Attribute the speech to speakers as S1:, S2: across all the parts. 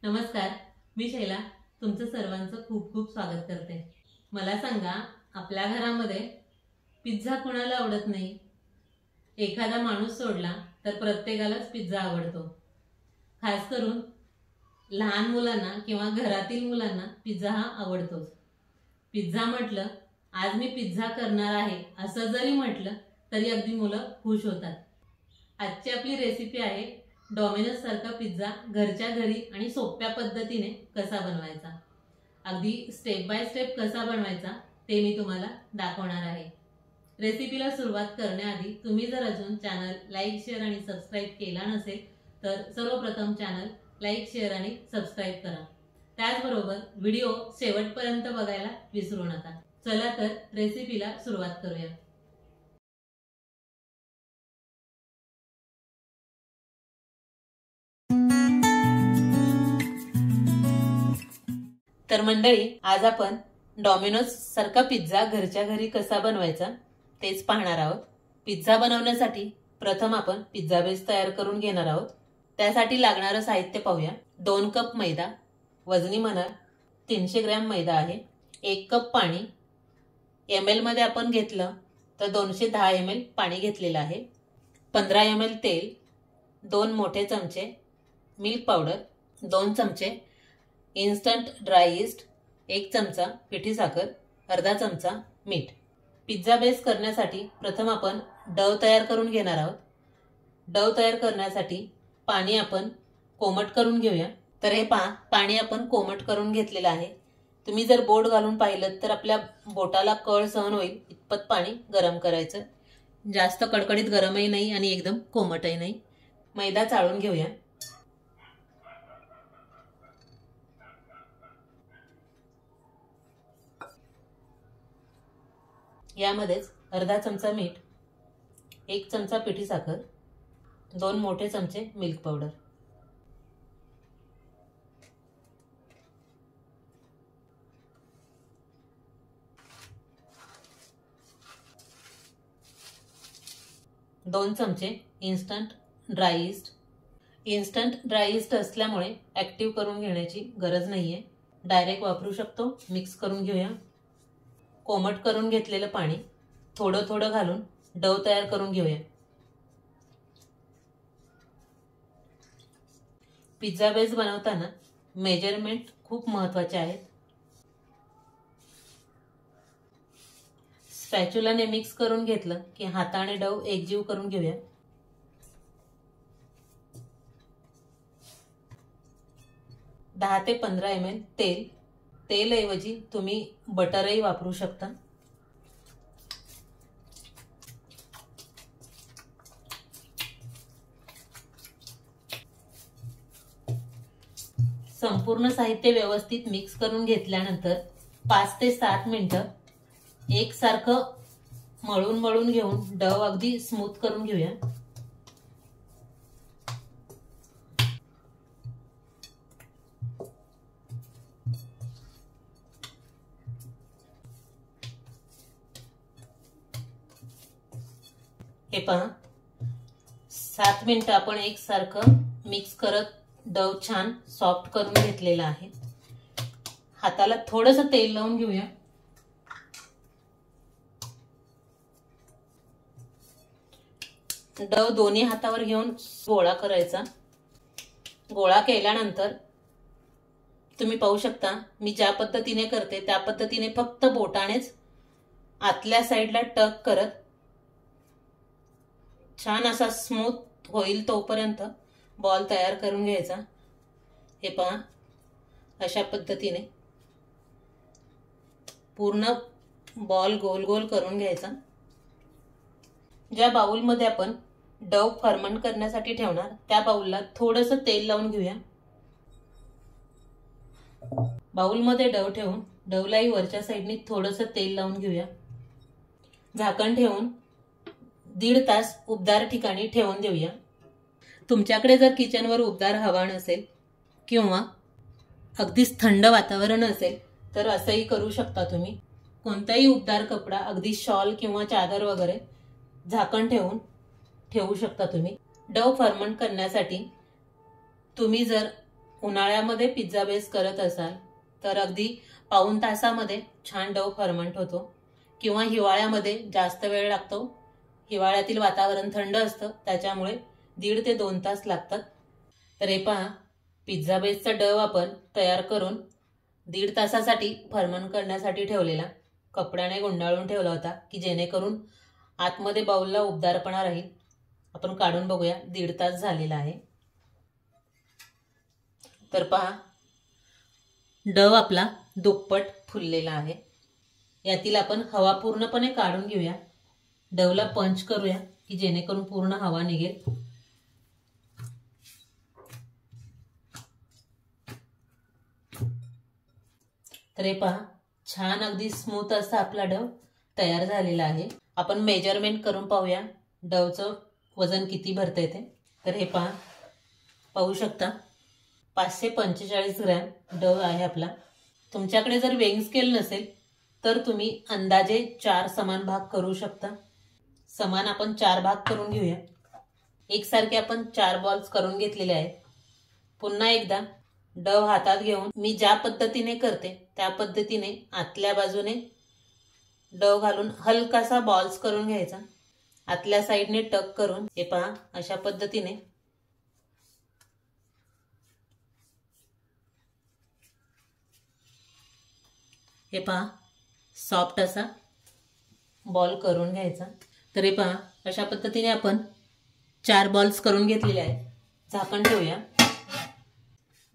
S1: नमस्कार, मी शैला तुमचं सर्वांचं खूप खूप स्वागत करते। मला सांगा, आपल्या घरामध्ये पिझ्झा कोणाला आवडत नाही? एखादा माणूस सोडला तर प्रत्येकालाच पिझ्झा आवडतो। खास करून लहान मुलांना किंवा घरातील मुलांना पिझ्झा हा आवडतोच। पिझ्झा म्हटलं, आज मी पिझ्झा करणार आहे असं जरी म्हटलं तरी अगदी मुलं खुश होतात। आजची आपली रेसिपी आहे डॉमिनोज सारखा पिझ्झा घरच्या घरी आणि सोप्या पद्धतीने कसा बनवायचा। अगदी स्टेप बाय स्टेप कसा बनवायचा ते मी तुम्हाला दाखवणार आहे। रेसिपीला सुरुवात करण्याआधी तुम्ही जर अजून चॅनल लाईक, शेअर आणि सबस्क्राइब केला नसेल तर सर्वप्रथम चॅनल लाईक, शेअर आणि सबस्क्राइब करा। त्याचबरोबर व्हिडिओ शेवटपर्यंत बघायला विसरू नका। चला तर रेसिपीला सुरुवात करूया। तर मंडळी, आज आपण डॉमिनोज सारखा पिझ्झा घरच्या घरी कसा बनवायचा तेच पाहणार आहोत। पिझ्झा बनवण्यासाठी प्रथम आपण पिझ्झा बेस तयार करून घेणार आहोत। त्यासाठी लागणारे साहित्य पाहूया। 2 कप मैदा, वजनी म्हणाल 300 ग्रॅम मैदा आहे। 1 कप पाणी, ml मध्ये आपण घेतलं तर 210 ml पाणी घेतलेलं आहे। 15 ml तेल, 2 मोठे चमचे मिल्क पावडर, 2 चमचे इन्स्टंट ड्राय ईस्ट, 1 चमचा पिठी साखर, अर्धा चमचा मीठ। पिझ्झा बेस करण्यासाठी प्रथम आपण डव तयार करून घेणार आहोत। डव तयार करण्यासाठी पाणी आपण कोमट करून घेऊया। तर हे पाणी आपण कोमट करून घेतलेलं आहे। तुम्ही जर बोट घालून पाहिलं तर आपल्या बोटाला कळ सहन होईल इतपत पाणी गरम करायचं। जास्त कडकडीत गरमही नाही आणि एकदम कोमटही नाही। मैदा चाळून घेऊया। यामध्येच अर्धा चमचा मीठ, 1 चमचा पिठी साखर, 2 मोठे चमचे मिल्क पावडर। दोन चमचे instant dry east. Instant dry east असल्यामुळे ऍक्टिव्ह करून घेण्याची गरज नाहीये, डायरेक्ट वापरू शकतो। मिक्स करून घेऊया। कोमट करून घेतलेलं पाणी थोडं थोडं घालून डव तयार करून घेऊया। पिझ्झा बेस बनवताना मेजरमेंट खूप महत्त्वाचे आहेत। स्पॅच्युलाने मिक्स करून घेतलं की हाताने डव एकजीव करून घेऊया। दहा ते 15 ml तेल, तेलऐवजी तुम्ही बटरही वापरू शकता। संपूर्ण साहित्य व्यवस्थित मिक्स करून घेतल्यानंतर 5 ते 7 मिनिटं एकसारखं मळून मळून घेऊन डव अगदी स्मूथ करून घेऊया। हे पहा, 7 मिनिटं आपण एकसारखं मिक्स करत डव छान सॉफ्ट करून घेतलेला आहे। हाताला थोडंसं तेल लावून घेऊया। डव दोन्ही हातावर घेऊन गोळा करायचा। गोळा केल्यानंतर तुम्ही पाहू शकता, मी ज्या पद्धतीने करते त्या पद्धतीने फक्त बोटानेच आतल्या साईडला टक करत छान असा स्मूथ होईल तोपर्यंत बॉल तयार करून घ्यायचा। हे पहा, अशा पद्धतीने पूर्ण बॉल गोल गोल करून घ्यायचा। ज्या बाउलमध्ये आपण डव फर्मंट करण्यासाठी ठेवणार त्या बाउलला थोडंसं तेल लावून घेऊया। बाउलमध्ये डव ठेवून डवलाही वरच्या साईडने थोडंसं तेल लावून घेऊया। झाकण ठेवून 1.5 तास उबदार ठिकाणी ठेवून देऊया। तुमच्याकडे जर किचनवर उबदार हवा नसेल किंवा अगदीच थंड वातावरण असेल तर असंही करू शकता तुम्ही। कोणताही उबदार कपडा, अगदी शॉल किंवा चादर वगैरे झाकण ठेवून ठेवू शकता तुम्ही। डव फर्मंट करण्यासाठी तुम्ही जर उन्हाळ्यामध्ये पिझ्झा बेस करत असाल तर अगदी पाऊण तासामध्ये छान डव फर्मंट होतो, किंवा हिवाळ्यामध्ये जास्त वेळ लागतो. हिवाळ्यातील वातावरण थंड असतं, त्याच्यामुळे 1.5 ते 2 तास लागतात. तर हे पहा, पिझ्झा बेसचा डव आपण तयार करून 1.5 तासासाठी फर्मंट करण्यासाठी ठेवलेला कपड्याने गुंडाळून ठेवला होता, की जेणेकरून आतमध्ये बाउलला उबदारपणा राहील. आपण काढून बघूया. 1.5 तास झालेला आहे. तर पहा, डव आपला दुप्पट फुललेला आहे. यातील आपण हवा पूर्णपणे काढून घेऊया. डवला पंच करूया, की जेणेकरून पूर्ण हवा निघेल. तर हे पहा, छान अगदी स्मूथ असा आपला डव तयार झालेला आहे. आपण मेजरमेंट करून पाहूया डवचं वजन किती भरतंय ते. तर हे पहा, पाहू शकता 545 ग्रॅम डव आहे आपला. तुमच्याकडे जर वेइंग स्केल नसेल तर तुम्ही अंदाजे 4 समान भाग करू शकता. समान आपण 4 भाग करून घेऊया. एकसारखे आपण 4 बॉल्स करून घेतलेले आहेत. पुन्हा एकदा डव हातात घेऊन मी ज्या पद्धतीने करते त्या पद्धतीने आतल्या बाजूने डव घालून हलकासा बॉल्स करून घ्यायचा. आतल्या साईडने टक करून हे पहा, अशा पद्धतीने हे पहा, सॉफ्ट असा बॉल करून घ्यायचा. तर हे पहा, अशा पद्धतीने आपण 4 बॉल्स करून घेतलेले आहेत. झाकण ठेवूया.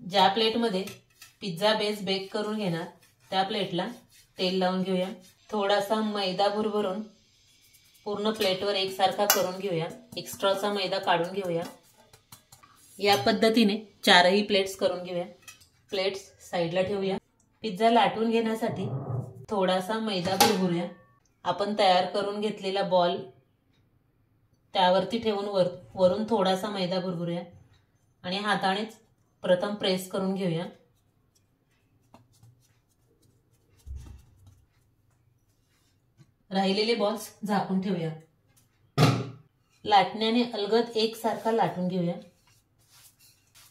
S1: ज्या प्लेटमध्ये पिझ्झा बेस बेक करून घेणार त्या प्लेटला तेल लावून घेऊया. थोडासा मैदा भुरभरून पूर्ण प्लेटवर एकसारखा करून घेऊया. एक्स्ट्राचा मैदा काढून घेऊया. या पद्धतीने 4ही प्लेट्स करून घेऊया. प्लेट्स साईडला ठेवूया. पिझ्झा लाटून घेण्यासाठी थोडासा मैदा भुरभुरूया. आपण तयार करून घेतलेला बॉल त्यावरती ठेवून वरून थोडासा मैदा भुरभुरूया आणि हातानेच प्रथम प्रेस करून घेऊया. राहिलेले बॉल्स झाकून ठेवूया. लाटण्याने अलगद एकसारखा लाटून घेऊया.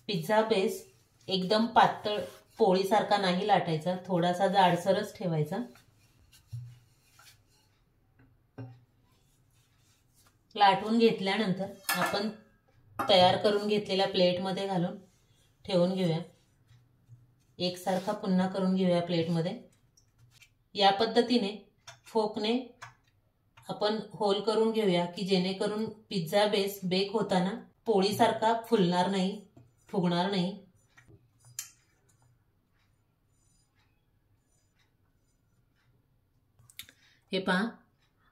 S1: पिझ्झा बेस एकदम पातळ पोळीसारखा नाही लाटायचा, थोडासा जाडसरच ठेवायचा. लाटून घेतल्यानंतर आपण तयार करून घेतलेल्या प्लेटमध्ये घालून ठेवून घेऊया. एकसारखा पुन्हा करून घेऊया प्लेटमध्ये. या पद्धतीने फोकने आपण होल करून घेऊया, की जेणेकरून पिझ्झा बेस बेक होताना पोळीसारखा फुलणार नाही, फुगणार नाही. हे पहा,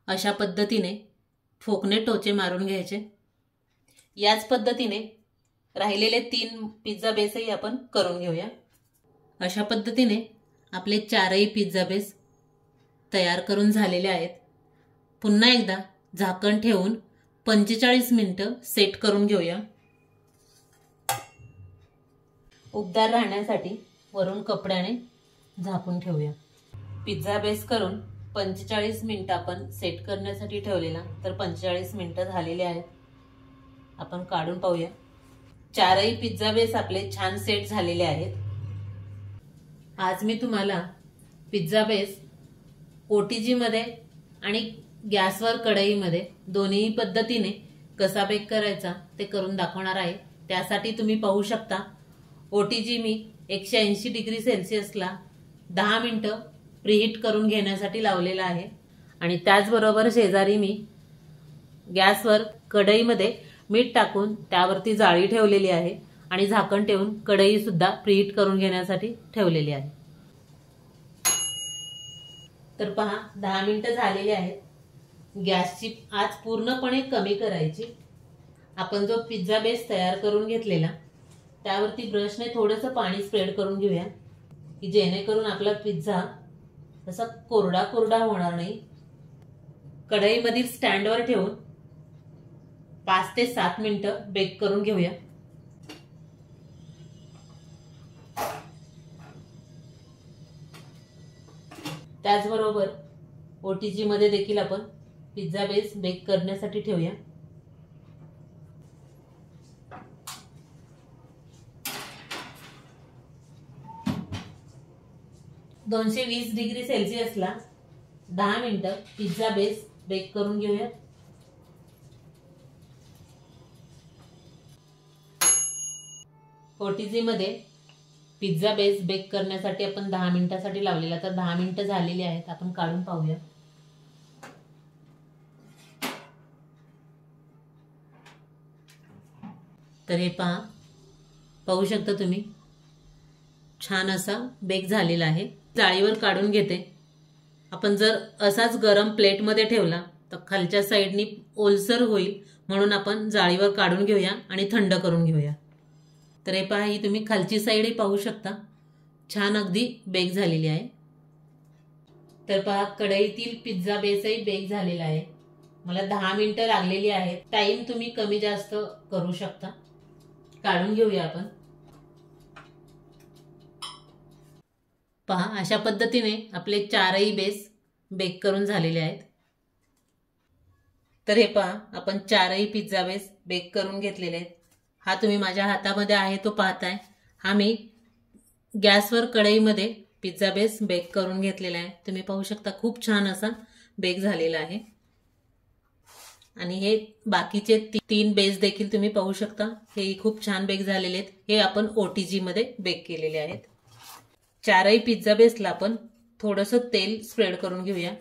S1: अशा पद्धतीने फोकने टोचे मारून घ्यायचे. याच पद्धतीने राहिलेले 3 पिझ्झा बेसही आपण करून घेऊया. अशा पद्धतीने आपले 4ही पिझ्झा बेस तयार करून झालेले आहेत. पुन्हा एकदा झाकण ठेवून 45 मिनिटं सेट करून घेऊया. उबदार राहण्यासाठी वरून कपड्याने झाकून ठेवूया. पिझ्झा बेस करून 45 मिनिटं आपण सेट करण्यासाठी ठेवलेला. तर 45 मिनिटं झालेले आहेत. आपण काढून पाहूया. 4ही पिझ्झा बेस आपले छान सेट झालेले आहेत. आज मी तुम्हाला पिझ्झा बेस OTG मध्ये आणि गॅसवर कढईमध्ये दोन्ही पद्धतीने कसा बेक करायचा ते करून दाखवणार आहे. त्यासाठी तुम्ही पाहू शकता, OTG मी 180 डिग्री सेल्सिअसला 10 मिनिटं प्रीहीट करून घेण्यासाठी लावलेला आहे. आणि त्याचबरोबर शेजारी मी गॅसवर कढईमध्ये मीठ टाकून त्यावरती जाळी ठेवलेली आहे आणि झाकण ठेवून कढई सुद्धा प्रीहीट करून घेण्यासाठी ठेवलेली आहे. तर पहा, 10 मिनिटं झालेली आहेत. गॅसची आच पूर्णपणे कमी करायची. आपण जो पिझ्झा बेस तयार करून घेतलेला त्यावरती ब्रशने थोडंसं पाणी स्प्रेड करून घेऊया, की जेणेकरून आपला पिझ्झा असा कोरडा कोरडा होणार नाही. कढईमधील स्टँडवर ठेवून 5 ते 7 मिनिटं बेक करून घेऊया. त्याचबरोबर OTG मध्ये देखील आपण पिझ्झा बेस बेक करण्यासाठी ठेवूया. 220 डिग्री सेल्सिअसला 10 मिनिटं पिझ्झा बेस बेक करून घेऊया। ओटीजी मध्ये पिझ्झा बेस बेक करण्यासाठी आपण 10 मिनिटासाठी लावलेला, तर 10 मिनिटं झालेली आहेत। आपण काढून पाहूया। तर हे पाहू शकता तुम्ही, छान असा बेक झालेला आहे। जाळीवर काढून घेते। आपण जर असाच गरम प्लेटमध्ये ठेवला तर खालच्या साईडनी ओलसर होईल, म्हणून आपण जाळीवर काढून घेऊया आणि थंड करून घेऊया। तर हे पहा, ही तुम्ही खालची साईडही पाहू शकता, छान अगदी बेक झालेली आहे। तर पहा, कढईतील पिझ्झा बेसही बेक झालेला आहे। मला 10 मिनिटं लागलेली आहेत। टाइम तुम्ही कमी जास्त करू शकता। काढून घेऊया आपण। पहा, अशा पद्धतीने आपले 4ही बेस बेक करून झालेले आहेत। तर हे पहा, आपण 4ही पिझ्झा बेस बेक करून घेतलेले आहेत। हा तुम्ही माझ्या हातामध्ये आहे तो पाहताय, हा मी गॅसवर कढईमध्ये पिझ्झा बेस बेक करून घेतलेला आहे। तुम्ही पाहू शकता, खूप छान असा बेक झालेला आहे। आणि हे बाकीचे 3 बेस देखील तुम्ही पाहू शकता, हे खूप छान बेक झालेले आहेत। हे आपण ओटीजी मध्ये बेक केलेले आहेत। 4ही पिझ्झा बेसला आपण थोडंसं तेल स्प्रेड करून घेऊया।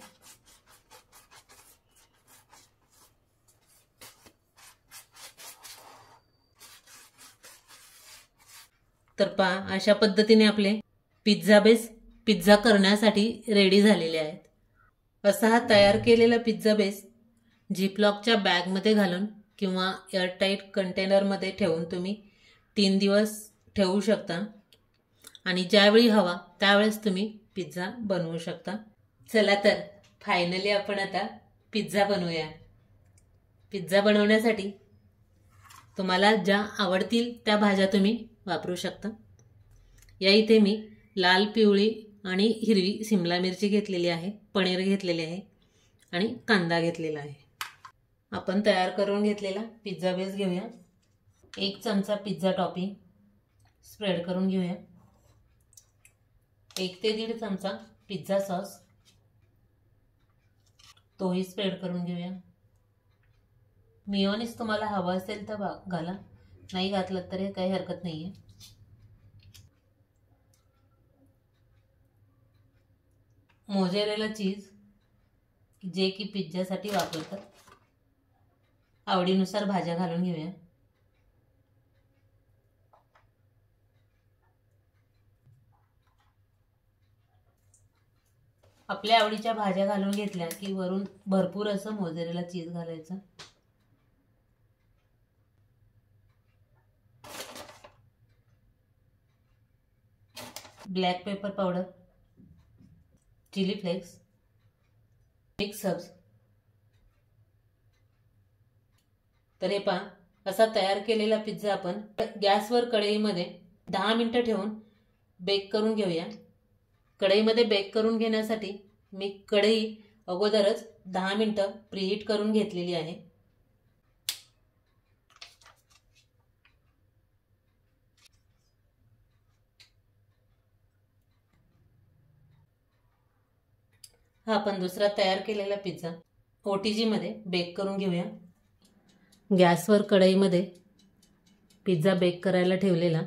S1: तर पहा, अशा पद्धतीने आपले पिझ्झा बेस पिझ्झा करण्यासाठी रेडी झालेले आहेत। असा हा तयार केलेला पिझ्झा बेस झिपलॉकच्या बॅगमध्ये घालून किंवा एअरटाईट कंटेनरमध्ये ठेवून तुम्ही 3 दिवस ठेवू शकता आणि ज्यावेळी हवा त्यावेळेस तुम्ही पिझ्झा बनवू शकता। चला तर फायनली आपण आता पिझ्झा बनवूया। पिझ्झा बनवण्यासाठी तुम्हाला ज्या आवडतील त्या भाज्या तुम्ही वापरू शकता। या इथे मी लाल, पिवळी आणि हिरवी सिमला मिरची घेतलेली आहे, पनीर घेतलेले आहे आणि कांदा घेतलेला आहे। आपण तयार करून घेतलेला पिझ्झा बेस घेऊया। 1 चमचा पिझ्झा टॉपिंग स्प्रेड करून घेऊया। 1 ते 1.5 चमचा पिझ्झा सॉस तोही स्प्रेड करून घेऊया। मेयोनीज तुम्हाला हवा असेल तर घाला, नाही घातलं तरी काही हरकत नाहीये। मोझरेला चीज, जे की पिझ्झासाठी वापरतात। आवडीनुसार भाज्या घालून घेऊया। आपल्या आवडीच्या भाज्या घालून घेतल्या की वरून भरपूर असं मोझरेला चीज घालायचं। Black pepper powder, chilli flakes, mix herbs. तर हे पहा, असा तयार केलेला पिझ्झा आपण गॅसवर कढईमध्ये 10 मिनिटं ठेवून बेक करून घेऊया। कढईमध्ये बेक करून घेण्यासाठी मी कढई अगोदरच 10 मिनिटं प्रीहीट करून घेतलेली आहे। हा आपण दुसरा तयार केलेला पिझ्झा ओटीजी मध्ये बेक करून घेऊया। गॅसवर कढईमध्ये पिझ्झा बेक करायला ठेवलेला,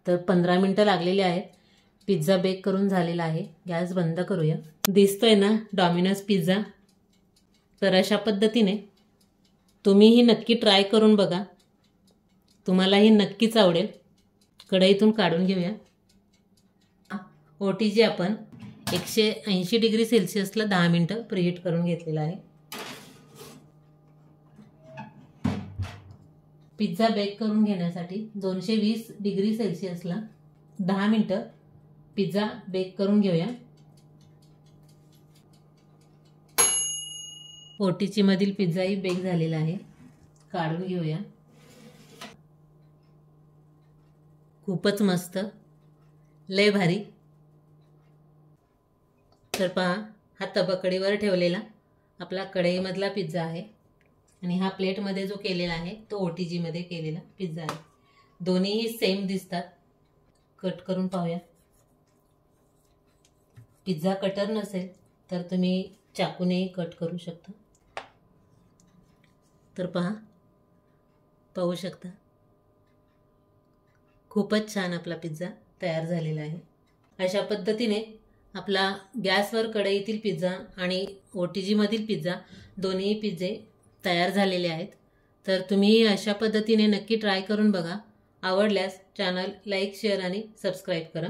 S1: तर 15 मिनिटं लागलेली आहेत। पिझ्झा बेक करून झालेला आहे। गॅस बंद करूया। दिसतोय ना डॉमिनोज पिझ्झा? तर अशा पद्धतीने तुम्हीही नक्की ट्राय करून बघा, तुम्हालाही नक्कीच आवडेल। कढईतून काढून घेऊया। ओटीजी आपण 180 डिग्री सेल्सिअसला 10 मिनिटं प्रीहीट करून घेतलेला आहे। पिझ्झा बेक करून घेण्यासाठी 220 डिग्री सेल्सिअसला 10 मिनिटं पिझ्झा बेक करून घेऊया। ओटीजी मधील पिझ्झाही बेक झालेला आहे, काढून घेऊया। खूपच मस्त, लय भारी। तर पहा, हा तबकडीवर ठेवलेला आपला कढईमधला पिझ्झा आहे आणि हा प्लेटमध्ये जो केलेला आहे तो ओटीजी मध्ये केलेला पिझ्झा आहे। दोन्हीही सेम दिसतात। कट करून पाहूया। पिझ्झा कटर नसेल तर तुम्ही चाकूनेही कट करू शकता। तर पाहू शकता खूपच छान आपला पिझ्झा तयार झालेला आहे। अशा पद्धतीने आपला गॅसवर कढईतील पिझ्झा आणि OTG मधील पिझ्झा दोन्ही पिझ्झे तयार झालेले आहेत। तर तुम्ही अशा पद्धतीने नक्की ट्राय करून बघा। आवडल्यास चॅनल लाईक, शेअर आणि सबस्क्राईब करा।